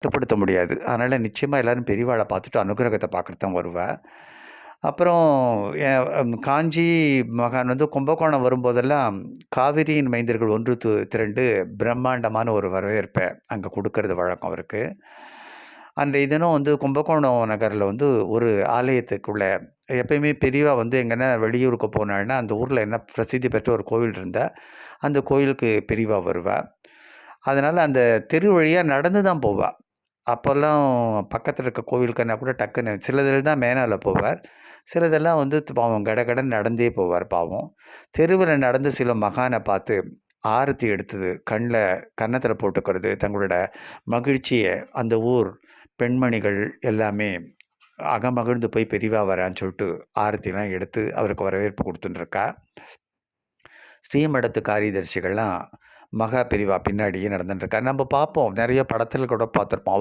கட்டுப்படுத்த முடியாது. அதனால நிச்சயமா எல்லாரும் பெரியவாள பார்த்துட்டு அனுக்கிரகத்த பார்த்துட்டு தான் வருவா. அப்புறம் காஞ்சி மகான் வந்து கும்பகோணம் வரும்போதெல்லாம் காவிரியின் மைந்தர்கள் 1 திரண்டு பிரம்மாண்டமான ஒரு வரவேற்ப அங்க குடுக்கறது வழக்கம் அவருக்கு. அன்றைய தினம் வந்து கும்பகோணம் நகர்ல வந்து ஒரு ஆலயத்துக்குள்ள எப்பயுமே பெரியவா வந்து எங்கன்னா வெளியூருக்கு போனான்னா, அந்த ஊர்ல என்ன பிரசித்தி பெற்ற ஒரு கோவில் இருந்தா, அந்த கோயிலுக்கு பெரியவா வருவா. அதனால அந்த தெரு வழியா நடந்து தான் போவா. அப்போல்லாம் பக்கத்துல இருக்க கோவிலுக்குன்னா கூட டக்குன்னு சிலதில தான் மேனால போவார். சிலதெல்லாம் வந்து பாவம் கடகடன்னு நடந்தே போவார் பாவம். தெருவுல நடந்து சில மகான பார்த்து ஆரத்தி எடுத்தது, கன்னத்துல போட்டுக்கிறது, தங்களோட மகிழ்ச்சிய அந்த ஊர் பெண்மணிகள் எல்லாமே அகமகிழ்ந்து போய் பெரியவா வரான்னு சொல்லிட்டு ஆரத்திலாம் எடுத்து அவருக்கு வரவேற்பு குடுத்துன்னு இருக்கா. ஸ்ரீமடத்து காரியதரிசிகள்லாம் மகா பெரியவா பின்னாடியே நடந்துட்டு இருக்கா. நம்ம பார்ப்போம். நெறைய படத்துல கூட பார்த்துருப்போம்.